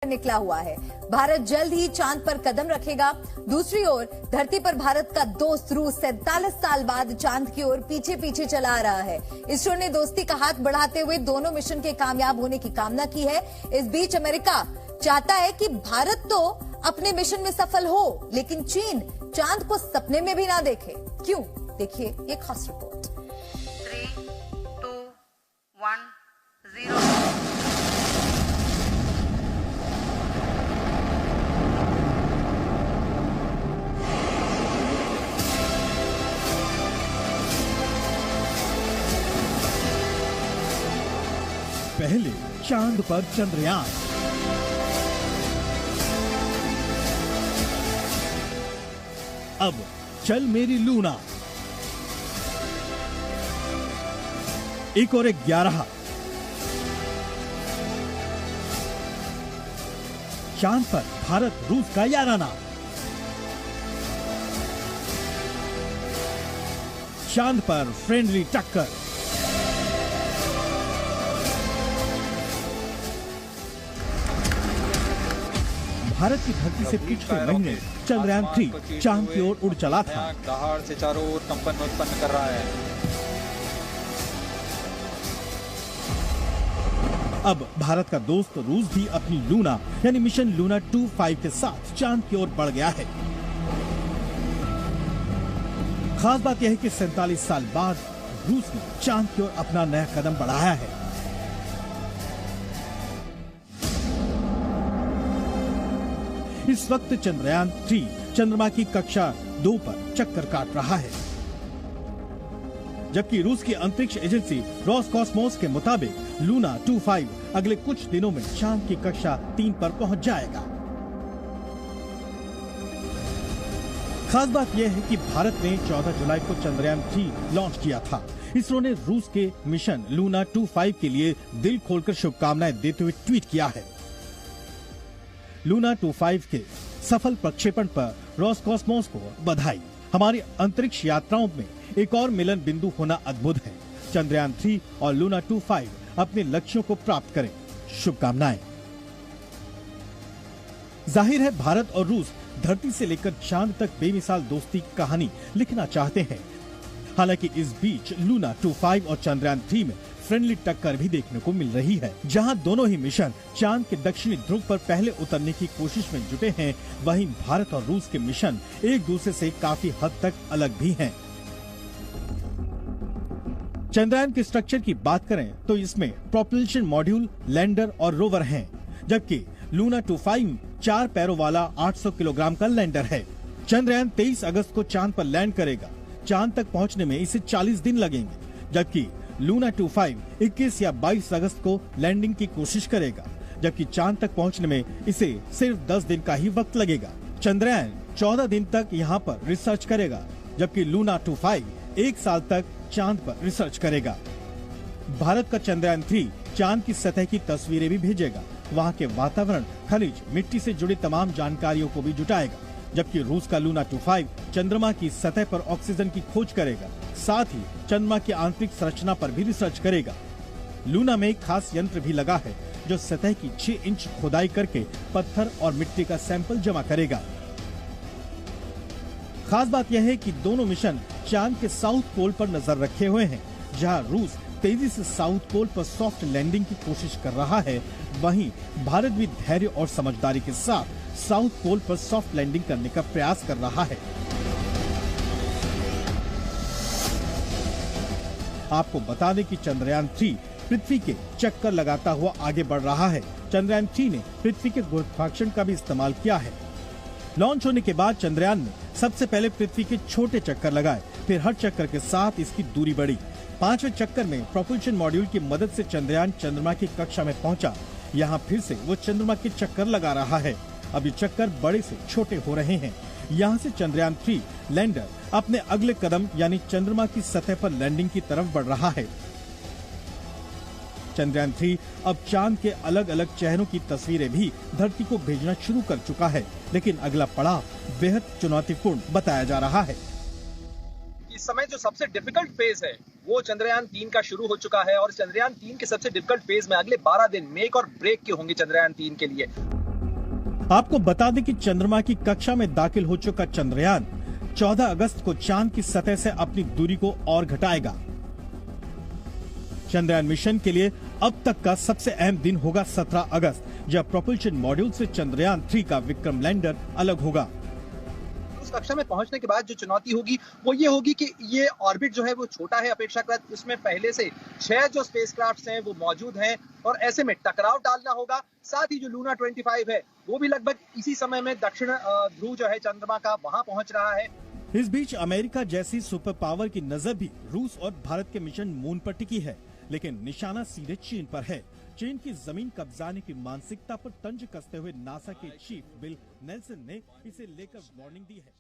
निकला हुआ है। भारत जल्द ही चांद पर कदम रखेगा। दूसरी ओर धरती पर भारत का दोस्त रूस 47 साल बाद चांद की ओर पीछे पीछे चला आ रहा है। इसरो ने दोस्ती का हाथ बढ़ाते हुए दोनों मिशन के कामयाब होने की कामना की है। इस बीच अमेरिका चाहता है कि भारत तो अपने मिशन में सफल हो, लेकिन चीन चांद को सपने में भी ना देखे। क्यों? देखिए ये खास रिपोर्ट। 3, 2, 1, 0। पहले चांद पर चंद्रयान, अब चल मेरी लूना। 1 और 11 चांद पर भारत रूस का याराना। चांद पर फ्रेंडली टक्कर। भारत की धरती से पिछले महीने चंद्रयान 3 चांद की ओर उड़ चला था। दहाड़ से चारों ओर कंपन उत्पन्न कर रहा है। अब भारत का दोस्त रूस भी अपनी लूना यानी मिशन लूना 25 के साथ चांद की ओर बढ़ गया है। खास बात यह है कि 47 साल बाद रूस ने चांद की ओर अपना नया कदम बढ़ाया है। इस वक्त चंद्रयान 3 चंद्रमा की कक्षा 2 पर चक्कर काट रहा है, जबकि रूस की अंतरिक्ष एजेंसी रोसकॉस्मोस के मुताबिक लूना 25 अगले कुछ दिनों में चांद की कक्षा 3 पर पहुंच जाएगा। खास बात यह है कि भारत ने 14 जुलाई को चंद्रयान 3 लॉन्च किया था। इसरो ने रूस के मिशन लूना 25 के लिए दिल खोलकर शुभकामनाएं देते हुए ट्वीट किया है। लूना 25 के सफल प्रक्षेपण पर रोसकॉस्मोस को बधाई। हमारी अंतरिक्ष यात्राओं में एक और मिलन बिंदु होना अद्भुत है। चंद्रयान 3 और लूना 25 अपने लक्ष्यों को प्राप्त करें। शुभकामनाएं। जाहिर है भारत और रूस धरती से लेकर चांद तक बेमिसाल दोस्ती की कहानी लिखना चाहते हैं। हालांकि इस बीच लूना 25 और चंद्रयान 3 में फ्रेंडली टक्कर भी देखने को मिल रही है। जहां दोनों ही मिशन चांद के दक्षिणी ध्रुव पर पहले उतरने की कोशिश में जुटे हैं, वहीं भारत और रूस के मिशन एक दूसरे से काफी हद तक अलग भी हैं। चंद्रयान के स्ट्रक्चर की बात करें तो इसमें प्रोपल्शन मॉड्यूल, लैंडर और रोवर हैं, जबकि लूना 25 4 पैरों वाला 800 किलोग्राम का लैंडर है। चंद्रयान 23 अगस्त को चांद पर लैंड करेगा। चांद तक पहुंचने में इसे 40 दिन लगेंगे, जबकि लूना 25 21 या 22 अगस्त को लैंडिंग की कोशिश करेगा, जबकि चांद तक पहुंचने में इसे सिर्फ 10 दिन का ही वक्त लगेगा। चंद्रयान 14 दिन तक यहां पर रिसर्च करेगा, जबकि लूना 25 1 साल तक चांद पर रिसर्च करेगा। भारत का चंद्रयान 3 चांद की सतह की तस्वीरें भी भेजेगा, वहां के वातावरण, खनिज, मिट्टी से जुड़ी तमाम जानकारियों को भी जुटाएगा, जबकि रूस का लूना 25 चंद्रमा की सतह पर ऑक्सीजन की खोज करेगा। साथ ही चंद्रमा की आंतरिक संरचना पर भी रिसर्च करेगा। लूना में एक खास यंत्र भी लगा है जो सतह की 6 इंच खुदाई करके पत्थर और मिट्टी का सैंपल जमा करेगा। खास बात यह है कि दोनों मिशन चांद के साउथ पोल पर नजर रखे हुए हैं। जहां रूस तेजी से साउथ पोल पर सॉफ्ट लैंडिंग की कोशिश कर रहा है, वहीं भारत भी धैर्य और समझदारी के साथ साउथ पोल पर सॉफ्ट लैंडिंग करने का प्रयास कर रहा है। आपको बता दें कि चंद्रयान 3 पृथ्वी के चक्कर लगाता हुआ आगे बढ़ रहा है। चंद्रयान 3 ने पृथ्वी के गुरुत्वाकर्षण का भी इस्तेमाल किया है। लॉन्च होने के बाद चंद्रयान ने सबसे पहले पृथ्वी के छोटे चक्कर लगाए, फिर हर चक्कर के साथ इसकी दूरी बढ़ी। 5वें चक्कर में प्रोपल्शन मॉड्यूल की मदद से चंद्रयान चंद्रमा की कक्षा में पहुंचा। यहाँ फिर से वो चंद्रमा के चक्कर लगा रहा है। अब ये चक्कर बड़े से छोटे हो रहे हैं। यहाँ से चंद्रयान 3 लैंडर अपने अगले कदम यानी चंद्रमा की सतह पर लैंडिंग की तरफ बढ़ रहा है। चंद्रयान 3 अब चांद के अलग अलग चेहरों की तस्वीरें भी धरती को भेजना शुरू कर चुका है, लेकिन अगला पड़ाव बेहद चुनौतीपूर्ण बताया जा रहा है। इस समय जो सबसे डिफिकल्ट फेज है वो चंद्रयान 3 का शुरू हो चुका है और चंद्रयान 3 के सबसे डिफिकल्ट फेज में अगले 12 दिन मेक और ब्रेक के होंगे चंद्रयान 3 के लिए। आपको बता दें कि चंद्रमा की कक्षा में दाखिल हो चुका चंद्रयान 14 अगस्त को चांद की सतह से अपनी दूरी को और घटाएगा। चंद्रयान मिशन के लिए अब तक का सबसे अहम दिन होगा 17 अगस्त, जब प्रोपल्शन मॉड्यूल से चंद्रयान 3 का विक्रम लैंडर अलग होगा। उस कक्षा में पहुंचने के बाद जो चुनौती होगी वो ये होगी कि ये ऑर्बिट जो है वो छोटा है अपेक्षाकृत, इसमें पहले से 6 जो स्पेसक्राफ्ट्स हैं वो मौजूद हैं और ऐसे में टकराव डालना होगा। साथ ही जो लूना 25 है वो भी लगभग इसी समय में दक्षिण ध्रुव जो है चंद्रमा का वहां पहुंच रहा है। इस बीच अमेरिका जैसी सुपर पावर की नजर भी रूस और भारत के मिशन मून पर टिकी है, लेकिन निशाना सीधे चीन पर है। चीन की जमीन कब्जाने की मानसिकता पर तंज कसते हुए नासा के चीफ बिल नेल्सन ने इसे लेकर वार्निंग दी है।